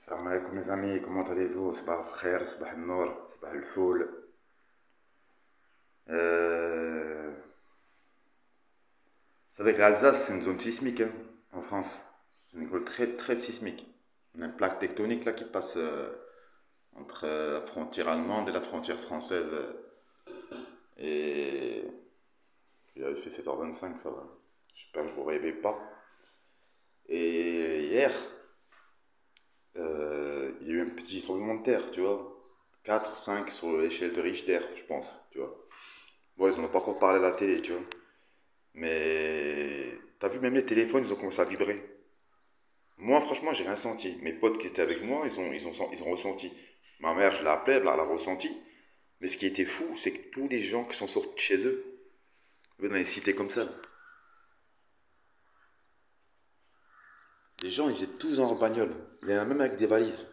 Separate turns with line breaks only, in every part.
Salam alaikum mes amis, comment allez-vous? Sabah al-khair, sabah al-nour, sabah al-foul. Vous savez que l'Alsace, c'est une zone sismique hein, en France. C'est une zone très très sismique. On a une plaque tectonique là qui passe entre la frontière allemande et la frontière française. Et il a fait 7h25, ça va. J'espère que je vous réveille pas. Et hier, il y a eu un petit tremblement de terre, tu vois. 4, 5 sur l'échelle de Richter, je pense, tu vois. Bon, ils en ont pas encore parlé à la télé, tu vois. Mais t'as vu, même les téléphones, ils ont commencé à vibrer. Moi, franchement, j'ai rien senti. Mes potes qui étaient avec moi, ils ont ressenti. Ma mère, je l'ai appelée, elle a ressenti. Mais ce qui était fou, c'est que tous les gens qui sont sortis de chez eux, dans les cités comme ça, les gens, ils étaient tous en bagnole. Il y en a même avec des valises.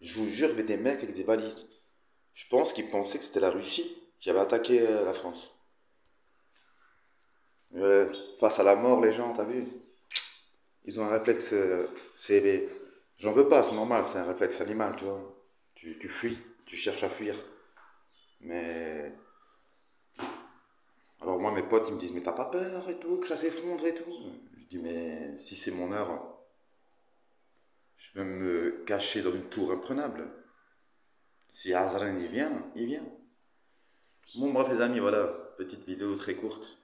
Je vous jure, il y avait des mecs avec des valises. Je pense qu'ils pensaient que c'était la Russie qui avait attaqué la France. Face à la mort, les gens, t'as vu? Ils ont un réflexe, c'est... J'en veux pas, c'est normal, c'est un réflexe animal, tu vois. Tu fuis, tu cherches à fuir. Mais... Alors moi, mes potes, ils me disent, mais t'as pas peur et tout, que ça s'effondre et tout. Je dis, mais si c'est mon heure, je peux me cacher dans une tour imprenable. Si Azran y vient, il vient. Bon, bref, les amis, voilà. Petite vidéo très courte.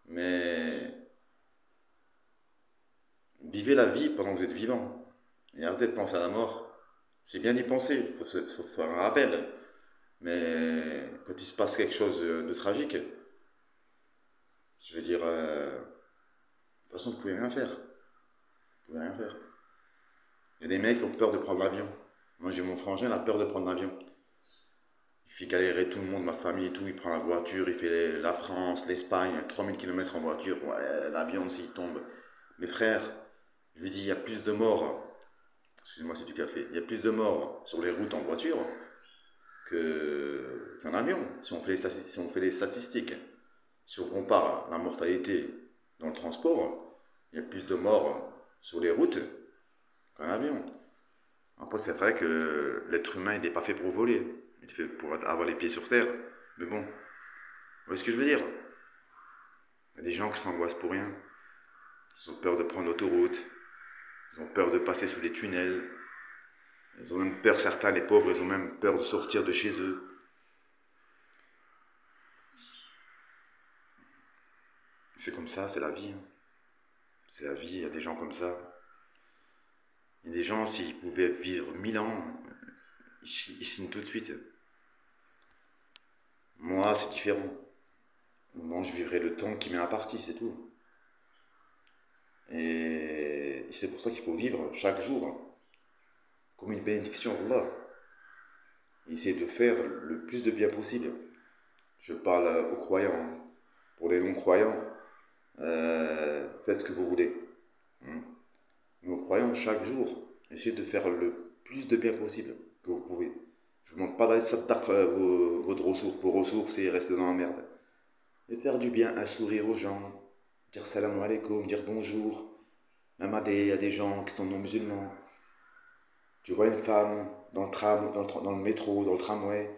Mais vivez la vie pendant que vous êtes vivant. Et arrêtez de penser à la mort. C'est bien d'y penser, faut faire un rappel. Mais quand il se passe quelque chose de tragique, je veux dire, de toute façon, vous pouvez rien faire. Vous pouvez rien faire. Il y a des mecs qui ont peur de prendre l'avion. Moi, j'ai mon frangin, il a peur de prendre l'avion. Il fait galérer tout le monde, ma famille et tout. Il prend la voiture, il fait la France, l'Espagne, 3000 km en voiture. Ouais, l'avion, s'il tombe. Mes frères, je lui dis, il y a plus de morts. Excusez-moi, c'est du café. Il y a plus de morts sur les routes en voiture qu'un avion. Si on fait les statistiques, si on compare la mortalité dans le transport, il y a plus de morts sur les routes qu'un avion. Après, c'est vrai que l'être humain, il n'est pas fait pour voler. Il est fait pour avoir les pieds sur terre. Mais bon, vous voyez ce que je veux dire? Il y a des gens qui s'angoissent pour rien. Ils ont peur de prendre l'autoroute. Ils ont peur de passer sous les tunnels. Ils ont même peur, certains, les pauvres, ils ont même peur de sortir de chez eux. C'est comme ça, c'est la vie. Hein. C'est la vie, il y a des gens comme ça. Il y a des gens, s'ils pouvaient vivre 1000 ans, ils signent tout de suite. Moi, c'est différent. Moi, je vivrai le temps qui m'est imparti, c'est tout. Et c'est pour ça qu'il faut vivre chaque jour hein, comme une bénédiction d'Allah. Essayer de faire le plus de bien possible. Je parle aux croyants. Hein. Pour les non-croyants, faites ce que vous voulez. Hein. Mais aux croyants, chaque jour, essayez de faire le plus de bien possible que vous pouvez. Je ne vous demande pas d'aller s'attaquer vos ressources et rester dans la merde. Et faire du bien, un sourire aux gens, dire salam alaikum, dire bonjour, même à des gens qui sont non musulmans. Tu vois une femme dans le tram, dans le métro, dans le tramway,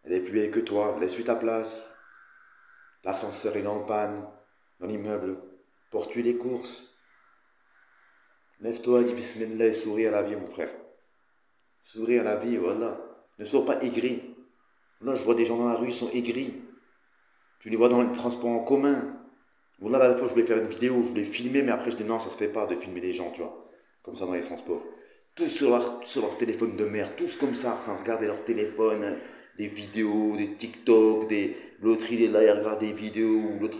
elle est plus vieille que toi, laisse-lui ta place. L'ascenseur est en panne, dans l'immeuble, porte-lui les courses. Lève-toi, dis bismillah et souris à la vie, mon frère. Souris à la vie, voilà. Ne sois pas aigri. Là, je vois des gens dans la rue, ils sont aigris. Tu les vois dans les transports en commun. Voilà, la dernière fois, je voulais faire une vidéo, je voulais filmer, mais après, je dis non, ça se fait pas de filmer les gens, tu vois. Comme ça dans les transports. Tous sur leur téléphone de merde, tous comme ça, en train de regarder leur téléphone, des vidéos, des TikTok, l'autre il est là, il regarde des vidéos, l'autre.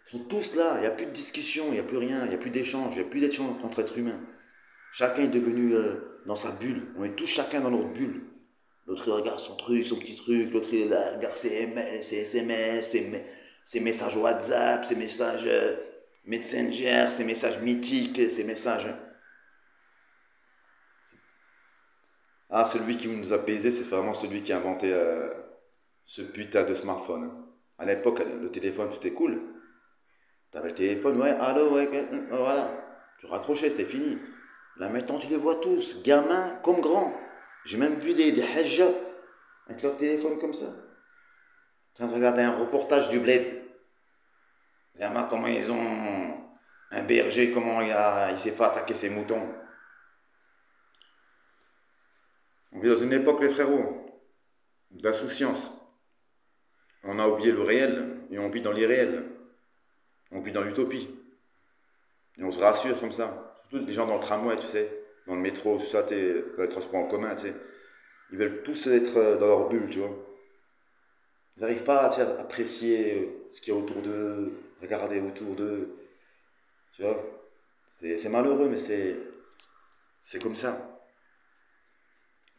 Ils sont tous là, il n'y a plus de discussion, il n'y a plus rien, il n'y a plus d'échange, il n'y a plus d'échange entre êtres humains. Chacun est devenu dans sa bulle, on est tous chacun dans notre bulle. L'autre il regarde son truc, son petit truc, l'autre il est là, il regarde ses SMS, ses messages WhatsApp, ses messages Messenger, ses messages mythiques, ses messages. Ah, celui qui nous a baisé, c'est vraiment celui qui a inventé ce putain de smartphone. À l'époque, le téléphone c'était cool. T'avais le téléphone, ouais, allô, ouais, voilà. Tu raccrochais, c'était fini. Là maintenant, tu les vois tous, gamins comme grands. J'ai même vu des hajjas avec leur téléphone comme ça. En train de regarder un reportage du bled. Regarde comment ils ont. Un berger, comment il s'est fait attaquer ses moutons. On vit dans une époque, les frérots, d'insouciance. On a oublié le réel et on vit dans l'irréel. On vit dans l'utopie. Et on se rassure comme ça. Surtout les gens dans le tramway, tu sais, dans le métro, tout ça, dans les transports en commun, tu sais. Ils veulent tous être dans leur bulle, tu vois. Ils n'arrivent pas tu sais, à apprécier ce qu'il y a autour d'eux, regarder autour d'eux. Tu vois. C'est malheureux, mais c'est comme ça.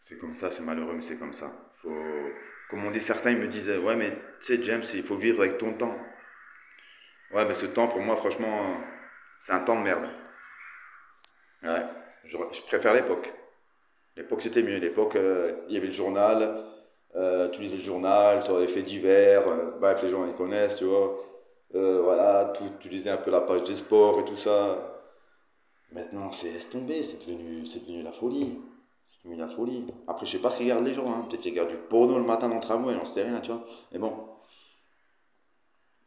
C'est comme ça, c'est malheureux, mais c'est comme ça. Faut, comme on dit, certains, ils me disent, ouais, mais tu sais, James, il faut vivre avec ton temps. Ouais, mais ce temps, pour moi, franchement, c'est un temps de merde. Ouais, je préfère l'époque. L'époque, c'était mieux. L'époque, il y avait le journal, tu lisais le journal, tu avais les faits divers, bref, les gens, ils connaissent, tu vois. Voilà, tu lisais un peu la page des sports et tout ça. Maintenant, c'est laisse tomber, c'est devenu la folie. C'est devenu la folie. Après, je sais pas ce qu'ils regardent les gens, hein. Peut-être qu'ils regardent du porno le matin dans le tramway, j'en sais rien, tu vois. Mais bon, en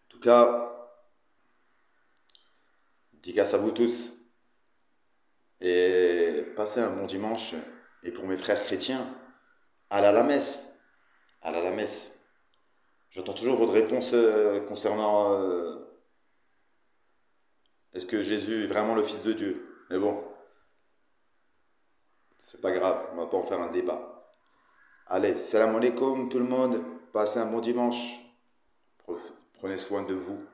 tout cas, dédicace à vous tous. Et passez un bon dimanche. Et pour mes frères chrétiens, allez à la messe. Allez à la messe. J'entends toujours votre réponse concernant est-ce que Jésus est vraiment le Fils de Dieu. Mais bon, c'est pas grave, on va pas en faire un débat. Allez, salam alaikum tout le monde, passez un bon dimanche. Prenez soin de vous.